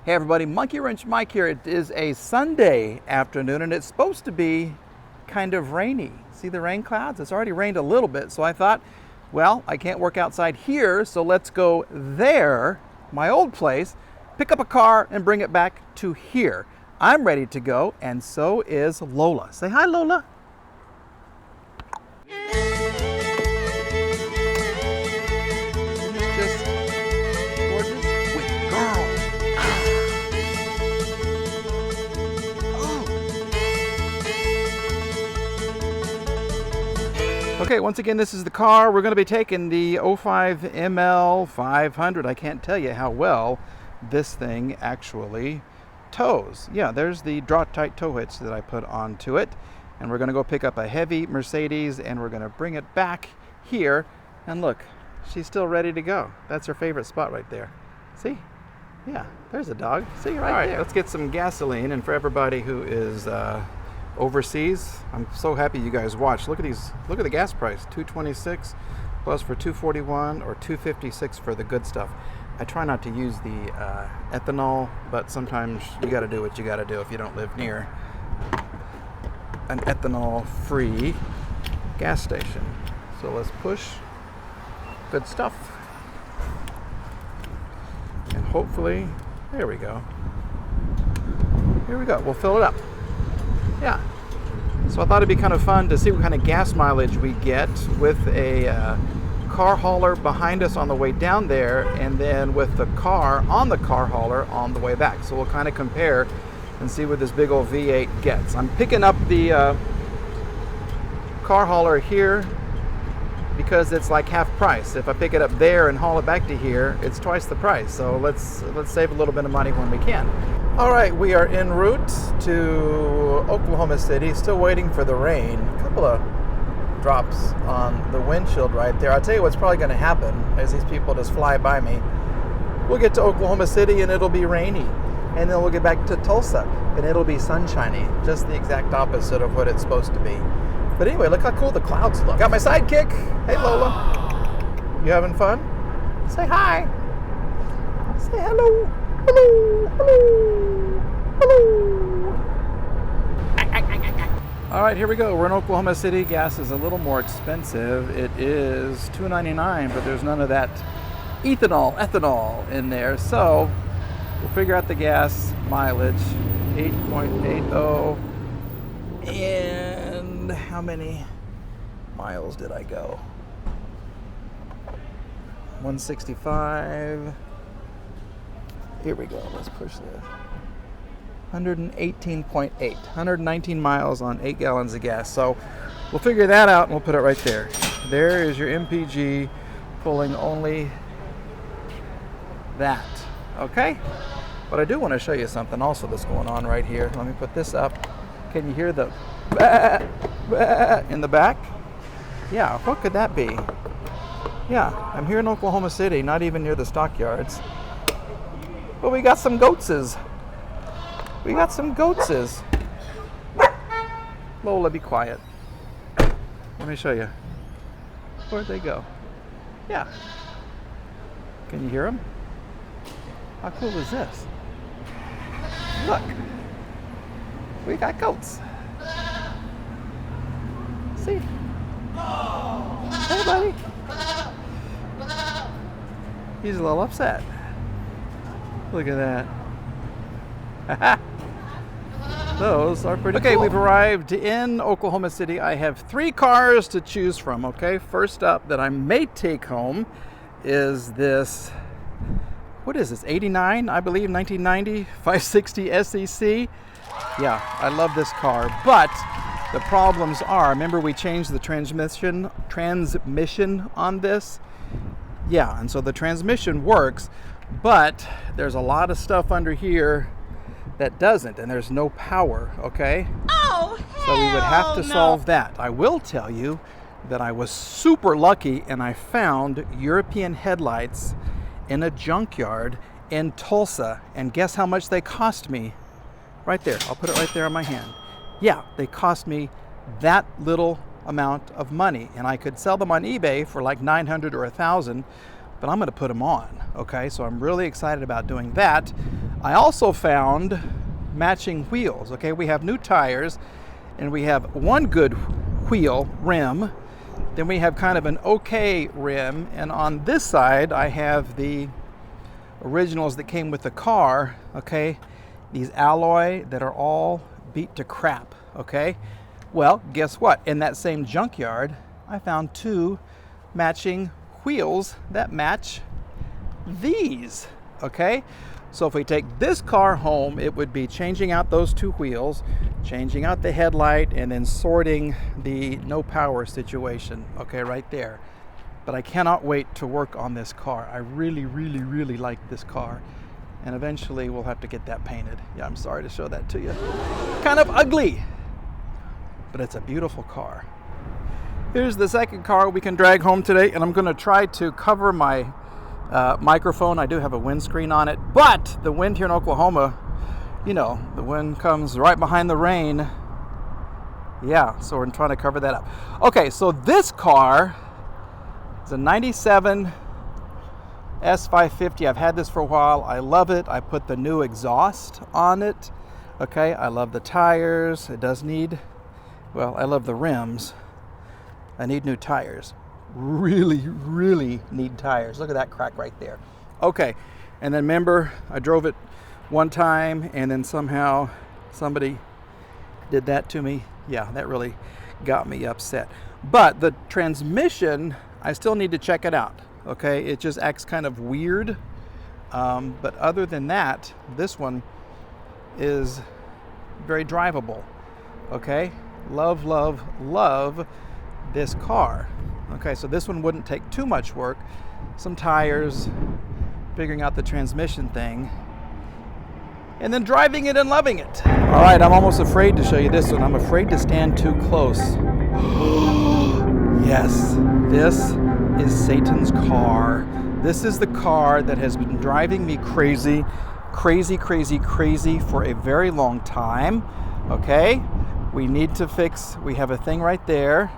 Hey everybody, Monkey Wrench Mike here. It is a Sunday afternoon and it's supposed to be kind of rainy. See the rain clouds? It's already rained a little bit, so I thought, well, I can't work outside here, so let's go there, my old place, pick up a car and bring it back to here. I'm ready to go, and so is Lola. Say hi, Lola. Just gorgeous with girl. Okay, once again, this is the car. We're going to be taking the 05 ML 500. I can't tell you how well this thing actually tows. Yeah, there's the draw-tight tow hitch that I put onto it. And we're going to go pick up a heavy Mercedes and we're going to bring it back here. And look, she's still ready to go. That's her favorite spot right there. See? Yeah, there's a dog. See, right there. Let's get some gasoline. And for everybody who is overseas, I'm so happy you guys watched. Look at these. Look at the gas price. $2.26 plus for $2.41 or $2.56 for the good stuff. I try not to use the ethanol, but sometimes you got to do what you got to do if you don't live near an ethanol-free gas station. So let's push. Good stuff. And hopefully, there we go. Here we go. We'll fill it up. Yeah. So I thought it'd be kind of fun to see what kind of gas mileage we get with a car hauler behind us on the way down there, and then with the car on the car hauler on the way back. So we'll kind of compare and see what this big old V8 gets. I'm picking up the car hauler here because it's like half price. If I pick it up there and haul it back to here, it's twice the price. So let's save a little bit of money when we can. All right, we are en route to Oklahoma City, still waiting for the rain. A couple of drops on the windshield right there. I'll tell you what's probably going to happen as these people just fly by me. We'll get to Oklahoma City and it'll be rainy. And then we'll get back to Tulsa and it'll be sunshiny. Just the exact opposite of what it's supposed to be. But anyway, look how cool the clouds look. Got my sidekick. Hey, Lola. You having fun? Say hi. Say hello. Hello. Hello. Hello. All right, here we go. We're in Oklahoma City. Gas is a little more expensive. It is $2.99, but there's none of that ethanol in there. So we'll figure out the gas mileage. 8.80. And how many miles did I go? 165. Here we go. Let's push this. 118.8. 119 miles on 8 gallons of gas. So we'll figure that out and we'll put it right there. There is your MPG pulling only that. Okay? But I do want to show you something also that's going on right here. Let me put this up. Can you hear the bah, bah in the back? Yeah, what could that be? Yeah, I'm here in Oklahoma City, not even near the stockyards. But we got some goatses. We got some goatses. Lola, be quiet. Let me show you. Where'd they go? Yeah. Can you hear them? How cool is this? Look. We got goats. See? Hey, buddy. He's a little upset. Look at that. Those are pretty cool. Okay, we've arrived in Oklahoma City. I have 3 cars to choose from, okay? First up that I may take home is this, what is this, 89, I believe, 1990, 560 SEC. Yeah, I love this car, but the problems are, remember we changed the transmission on this? Yeah, and so the transmission works, but there's a lot of stuff under here that doesn't, and there's no power, okay? Oh, so we would have to solve that. I will tell you that I was super lucky and I found European headlights in a junkyard in Tulsa, and guess how much they cost me? Right there, I'll put it right there on my hand. Yeah, they cost me that little amount of money, and I could sell them on eBay for like 900 or 1,000, but I'm going to put them on, okay? So I'm really excited about doing that. I also found matching wheels. Okay, we have new tires, and we have one good wheel rim. Then we have kind of an okay rim, and on this side I have the originals that came with the car. Okay, these alloy that are all beat to crap. Okay, well, guess what? In that same junkyard, I found two matching wheels that match these. Okay, so if we take this car home, it would be changing out those two wheels, changing out the headlight, and then sorting the no power situation. Okay, right there. But I cannot wait to work on this car. I really, really, really like this car. And eventually we'll have to get that painted. Yeah, I'm sorry to show that to you. Kind of ugly, but it's a beautiful car. Here's the second car we can drag home today, and I'm gonna try to cover my microphone. I do have a windscreen on it, but the wind here in Oklahoma, you know, the wind comes right behind the rain. Yeah, so we're trying to cover that up. Okay, so this car is a 97 S550. I've had this for a while. I love it. I put the new exhaust on it. Okay, I love the tires. It does need, well, I love the rims. I need new tires. Really, really need tires. Look at that crack right there. Okay, and then remember, I drove it one time and then somehow somebody did that to me. Yeah, that really got me upset. But the transmission, I still need to check it out. Okay, it just acts kind of weird. But other than that, this one is very drivable. Okay, love, love, love this car. Okay, so this one wouldn't take too much work. Some tires, figuring out the transmission thing, and then driving it and loving it. All right, I'm almost afraid to show you this one. I'm afraid to stand too close. Yes, this is Satan's car. This is the car that has been driving me crazy, crazy, crazy, crazy for a very long time. Okay, we need to fix, we have a thing right there.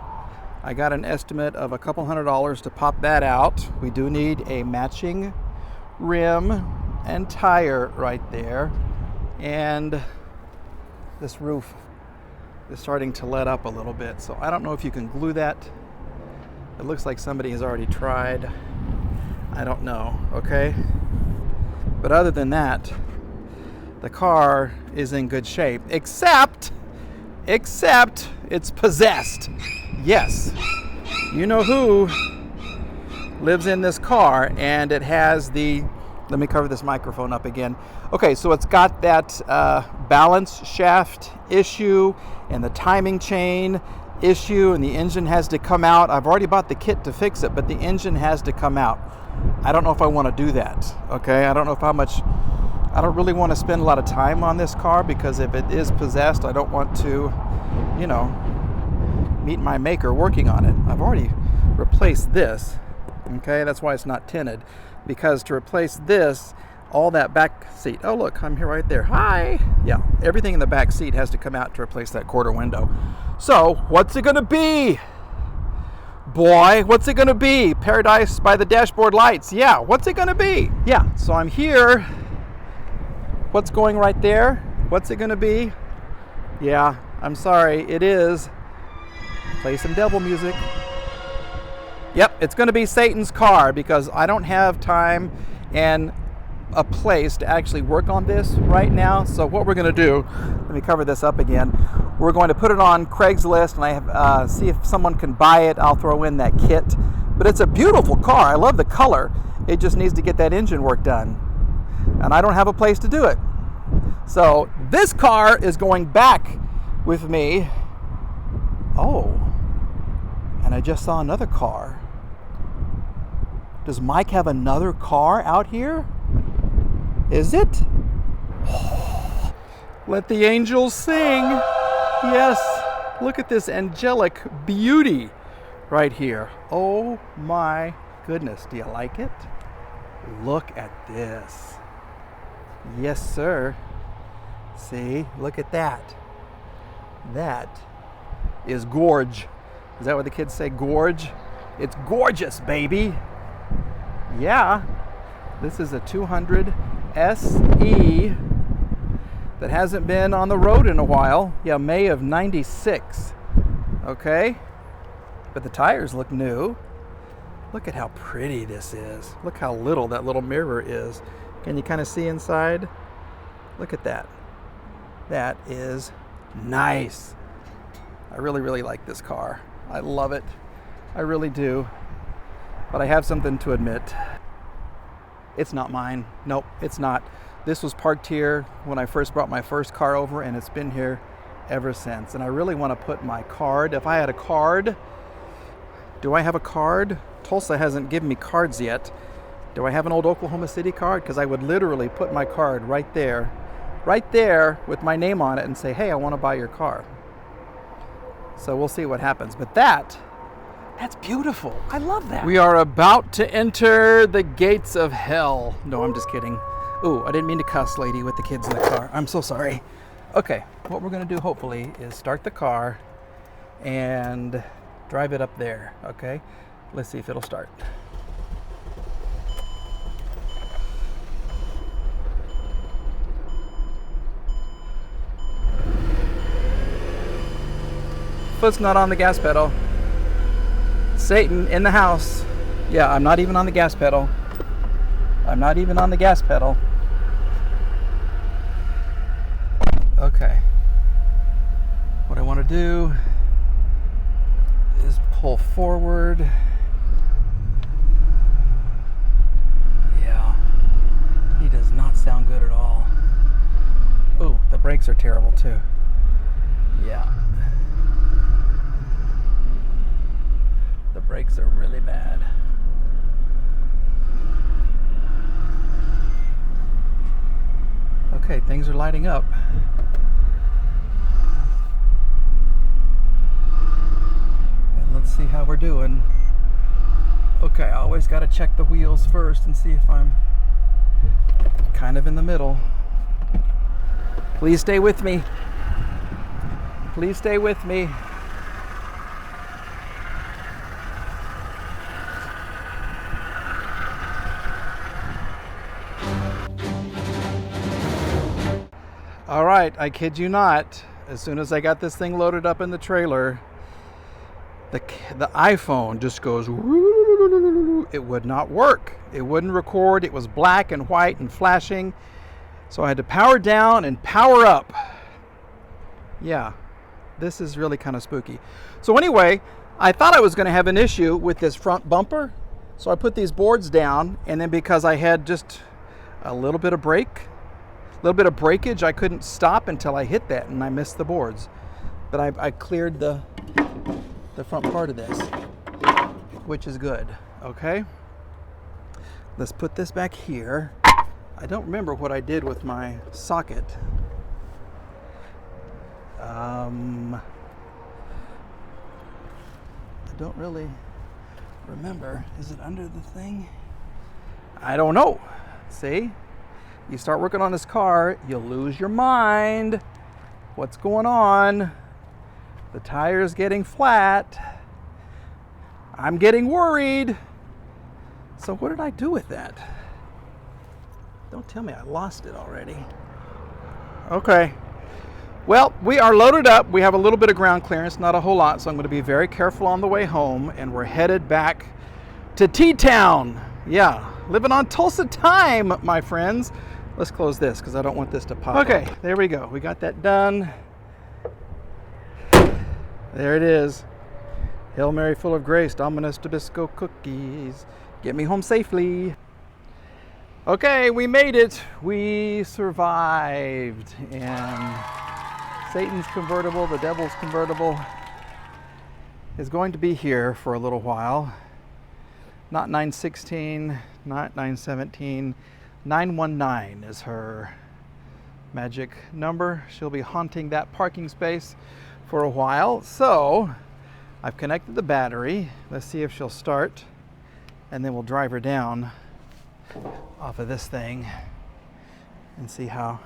I got an estimate of a couple $100 to pop that out. We do need a matching rim and tire right there. And this roof is starting to let up a little bit. So I don't know if you can glue that. It looks like somebody has already tried. I don't know, okay? But other than that, the car is in good shape, except it's possessed. Yes, you know who lives in this car, and it has the, let me cover this microphone up again. Okay, so it's got that balance shaft issue and the timing chain issue, and the engine has to come out. I've already bought the kit to fix it, but the engine has to come out. I don't know if I want to do that, okay? I don't know if how much, I don't really want to spend a lot of time on this car, because if it is possessed, I don't want to, you know, meet my maker working on it. I've already replaced this, okay? That's why it's not tinted, because to replace this, all that back seat, oh look, I'm here right there, hi! Yeah, everything in the back seat has to come out to replace that quarter window. So, what's it gonna be? Boy, what's it gonna be? Paradise by the dashboard lights, yeah, what's it gonna be? Yeah, so I'm here. What's going right there? What's it gonna be? Yeah, I'm sorry, it is. Play some devil music. Yep, it's going to be Satan's car, because I don't have time and a place to actually work on this right now. So what we're going to do, let me cover this up again. We're going to put it on Craigslist, and I have, see if someone can buy it. I'll throw in that kit. But it's a beautiful car. I love the color. It just needs to get that engine work done. And I don't have a place to do it. So this car is going back with me. Oh, and I just saw another car. Does Mike have another car out here? Is it? Oh, let the angels sing. Yes, look at this angelic beauty right here. Oh my goodness, do you like it? Look at this. Yes, sir. See, look at that. That is gorge. Is that what the kids say, gorge? It's gorgeous, baby. Yeah, this is a 200 SE that hasn't been on the road in a while. Yeah, May of 96. Okay, but the tires look new. Look at how pretty this is. Look how little that little mirror is. Can you kind of see inside? Look at that. That is nice. I really, really like this car. I love it. I really do. But I have something to admit. It's not mine. Nope, it's not. This was parked here when I first brought my first car over, and it's been here ever since. And I really want to put my card, if I had a card, do I have a card? Tulsa hasn't given me cards yet. Do I have an old Oklahoma City card? Because I would literally put my card right there with my name on it and say, hey, I want to buy your car. So we'll see what happens. But that's beautiful. I love that. We are about to enter the gates of hell. No, I'm just kidding. Ooh, I didn't mean to cuss, lady, with the kids in the car. I'm so sorry. Okay, what we're going to do, hopefully, is start the car and drive it up there, okay? Let's see if it'll start. Foot's not on the gas pedal. Satan in the house. Yeah, I'm not even on the gas pedal. I'm not even on the gas pedal. Okay. What I want to do is pull forward. Yeah. He does not sound good at all. Oh, the brakes are terrible too. Yeah. The brakes are really bad. Okay, things are lighting up. And let's see how we're doing. Okay, I always got to check the wheels first and see if I'm kind of in the middle. Please stay with me. Please stay with me. All right, I kid you not. As soon as I got this thing loaded up in the trailer, the iPhone just goes, it would not work. It wouldn't record. It was black and white and flashing. So I had to power down and power up. Yeah, this is really kind of spooky. So anyway, I thought I was going to have an issue with this front bumper. So I put these boards down, and then because I had just a little bit of breakage, I couldn't stop until I hit that, and I missed the boards. But I cleared the front part of this, which is good. Okay, let's put this back here. I don't remember what I did with my socket. I don't really remember. Is it under the thing? I don't know. See? You start working on this car, you'll lose your mind. What's going on? The tire's getting flat. I'm getting worried. So what did I do with that? Don't tell me I lost it already. Okay. Well, we are loaded up. We have a little bit of ground clearance, not a whole lot, so I'm going to be very careful on the way home, and we're headed back to T-Town. Yeah, living on Tulsa time, my friends. Let's close this because I don't want this to pop. Okay, there we go. We got that done. There it is. Hail Mary, full of grace, Domino's Tabasco cookies. Get me home safely. Okay, we made it. We survived. And Satan's convertible, the devil's convertible, is going to be here for a little while. Not 916, not 917. 919 is her magic number. She'll be haunting that parking space for a while. So I've connected the battery. Let's see if she'll start, and then we'll drive her down off of this thing and see how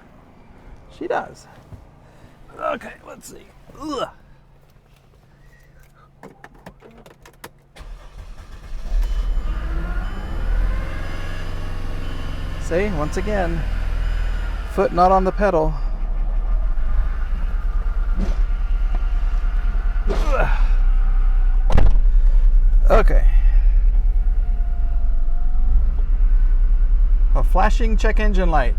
she does. Okay, let's see. Ugh. See, once again, foot not on the pedal. Okay. A flashing check engine light.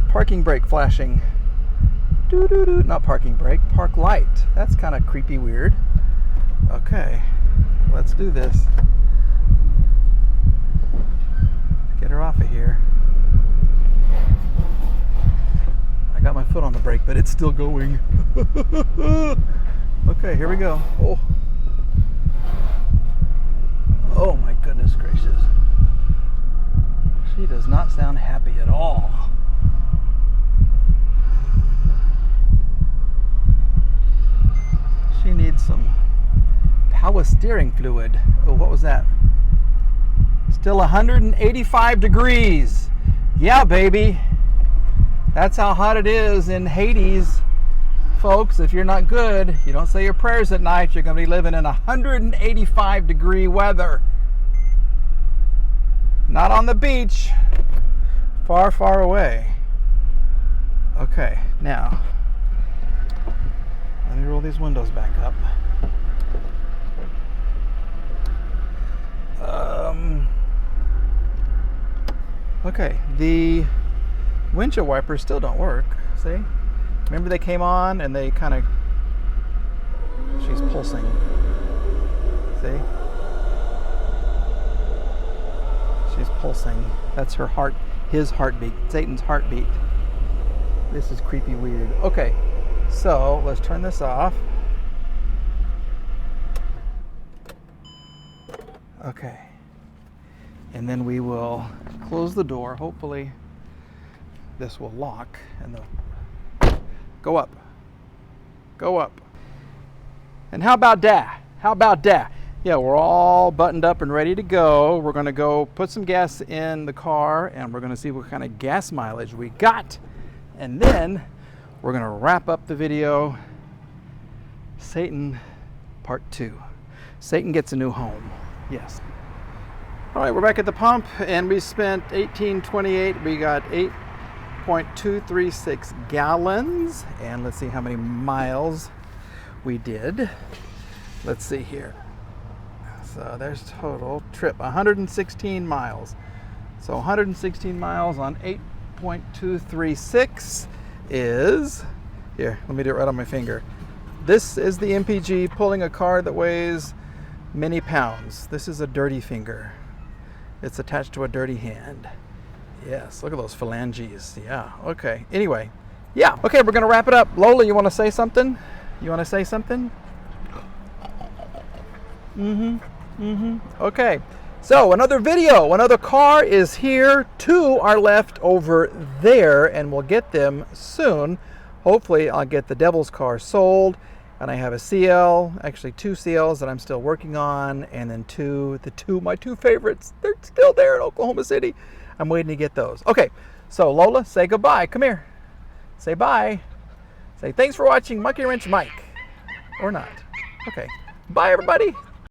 Parking brake flashing. Doo-doo-doo. Not parking brake, park light. That's kind of creepy weird. Okay, let's do this. Get her off of here. I got my foot on the brake, but it's still going. Okay, here we go. Oh. Oh my goodness gracious. She does not sound happy at all. She needs some power steering fluid. Oh, what was that? Still 185 degrees. Yeah, baby. That's how hot it is in Hades. Folks, if you're not good, you don't say your prayers at night, you're going to be living in 185 degree weather. Not on the beach. Far, far away. Okay, now, let me roll these windows back up. Okay, the windshield wipers still don't work. See? Remember they came on and they kind of... She's pulsing. See? She's pulsing. That's her heart, his heartbeat, Satan's heartbeat. This is creepy weird. Okay, so let's turn this off. Okay. And then we will close the door. Hopefully this will lock and they'll go up. Go up. And how about that? How about that? Yeah, we're all buttoned up and ready to go. We're going to go put some gas in the car and we're going to see what kind of gas mileage we got. And then we're going to wrap up the video. Satan Part 2. Satan gets a new home. Yes. All right, we're back at the pump and we spent $18.28. We got 8.236 gallons. And let's see how many miles we did. Let's see here. So there's total trip, 116 miles. So 116 miles on 8.236 is, here, let me do it right on my finger. This is the MPG pulling a car that weighs many pounds. This is a dirty finger. It's attached to a dirty hand. Yes, look at those phalanges. Yeah, okay. Anyway, yeah, okay, we're gonna wrap it up. Lola, you wanna say something? You wanna say something? Okay, so another video, another car is here. 2 are left over there and we'll get them soon. Hopefully I'll get the devil's car sold and I have a CL, actually 2 CLs that I'm still working on, and then my two favorites, they're still there in Oklahoma City. I'm waiting to get those. Okay, so Lola, say goodbye. Come here. Say bye. Say thanks for watching Monkey Wrench Mike. Or not. Okay. Bye, everybody.